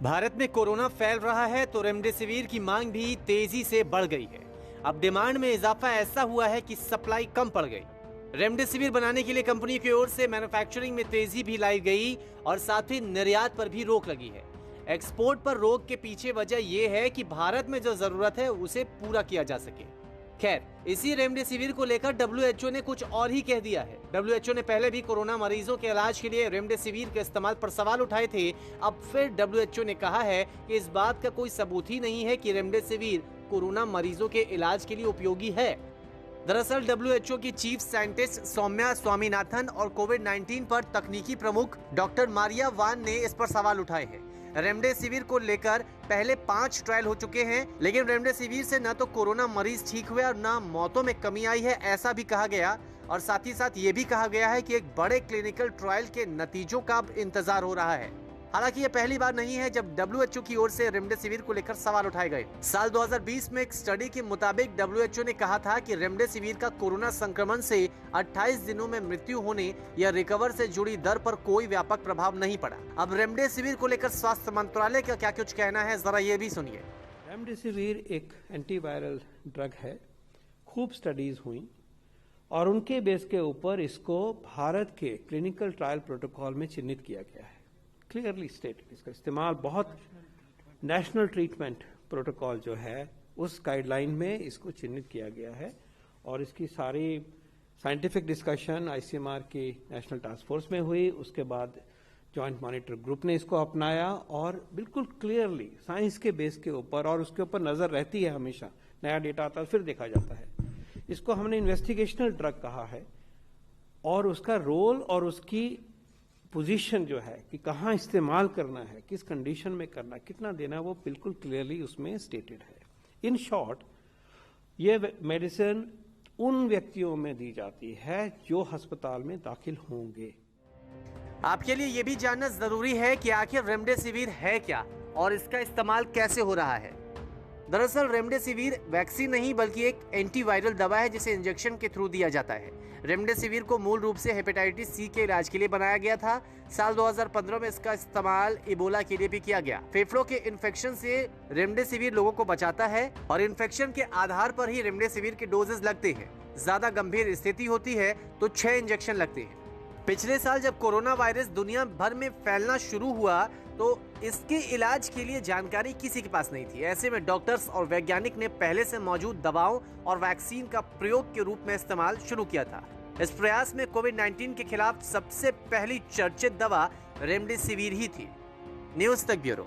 भारत में कोरोना फैल रहा है तो रेमडेसिविर की मांग भी तेजी से बढ़ गई है। अब डिमांड में इजाफा ऐसा हुआ है कि सप्लाई कम पड़ गई। रेमडेसिविर बनाने के लिए कंपनी की ओर से मैन्युफैक्चरिंग में तेजी भी लाई गई और साथ ही निर्यात पर भी रोक लगी है। एक्सपोर्ट पर रोक के पीछे वजह यह है कि भारत में जो जरूरत है उसे पूरा किया जा सके। खैर, इसी रेमडेसिविर को लेकर डब्ल्यूएचओ ने कुछ और ही कह दिया है। डब्ल्यूएचओ ने पहले भी कोरोना मरीजों के इलाज के लिए रेमडेसिविर के इस्तेमाल पर सवाल उठाए थे। अब फिर डब्ल्यूएचओ ने कहा है कि इस बात का कोई सबूत ही नहीं है कि रेमडेसिविर कोरोना मरीजों के इलाज के लिए उपयोगी है। दरअसल डब्ल्यूएचओ की चीफ साइंटिस्ट सौम्या स्वामीनाथन और कोविड-19 पर तकनीकी प्रमुख डॉक्टर मारिया वान ने इस पर सवाल उठाए हैं। रेमडेसिविर को लेकर पहले 5 ट्रायल हो चुके हैं, लेकिन रेमडेसिविर से न तो कोरोना मरीज ठीक हुए और न मौतों में कमी आई है, ऐसा भी कहा गया। और साथ ही साथ ये भी कहा गया है कि एक बड़े क्लिनिकल ट्रायल के नतीजों का अब इंतजार हो रहा है। हालांकि ये पहली बार नहीं है जब डब्ल्यूएचओ की ओर से रेमडेसिविर को लेकर सवाल उठाए गए। साल 2020 में एक स्टडी के मुताबिक डब्ल्यूएचओ ने कहा था कि रेमडेसिविर का कोरोना संक्रमण से 28 दिनों में मृत्यु होने या रिकवर से जुड़ी दर पर कोई व्यापक प्रभाव नहीं पड़ा। अब रेमडेसिविर को लेकर स्वास्थ्य मंत्रालय का क्या कुछ कहना है, जरा ये भी सुनिए। रेमडेसिविर एक एंटीवायरल ड्रग है, खूब स्टडीज हुई और उनके बेस के ऊपर इसको भारत के क्लिनिकल ट्रायल प्रोटोकॉल में चिन्हित किया गया है। क्लियरली स्टेटेड इसका इस्तेमाल बहुत नेशनल ट्रीटमेंट प्रोटोकॉल जो है उस गाइडलाइन में इसको चिन्हित किया गया है और इसकी सारी साइंटिफिक डिस्कशन आईसीएमआर की नेशनल टास्क फोर्स में हुई। उसके बाद जॉइंट मॉनिटर ग्रुप ने इसको अपनाया और बिल्कुल क्लियरली साइंस के बेस के ऊपर और उसके ऊपर नजर रहती है, हमेशा नया डेटा आता है फिर देखा जाता है। इसको हमने इन्वेस्टिगेशनल ड्रग कहा है और उसका रोल और उसकी पोजीशन जो है कि कहाँ इस्तेमाल करना है, किस कंडीशन में करना, कितना देना, वो बिल्कुल क्लियरली उसमें स्टेटेड है। इन शॉर्ट, ये मेडिसिन उन व्यक्तियों में दी जाती है जो अस्पताल में दाखिल होंगे। आपके लिए ये भी जानना जरूरी है कि आखिर रेमडेसिविर है क्या और इसका इस्तेमाल कैसे हो रहा है। दरअसल रेमडेसिविर वैक्सीन नहीं बल्कि एक एंटीवायरल दवा है जिसे इंजेक्शन के थ्रू दिया जाता है। रेमडेसिविर को मूल रूप से हेपेटाइटिस सी के इलाज के लिए बनाया गया था। साल 2015 में इसका इस्तेमाल इबोला के लिए भी किया गया। फेफड़ों के इन्फेक्शन से रेमडेसिविर लोगों को बचाता है और इन्फेक्शन के आधार पर ही रेमडेसिविर के डोजेस लगते हैं। ज्यादा गंभीर स्थिति होती है तो 6 इंजेक्शन लगते हैं। पिछले साल जब कोरोना वायरस दुनिया भर में फैलना शुरू हुआ तो इसके इलाज के लिए जानकारी किसी के पास नहीं थी। ऐसे में डॉक्टर्स और वैज्ञानिक ने पहले से मौजूद दवाओं और वैक्सीन का प्रयोग के रूप में इस्तेमाल शुरू किया था। इस प्रयास में कोविड-19 के खिलाफ सबसे पहली चर्चित दवा रेमडेसिविर ही थी। न्यूज़ तक ब्यूरो।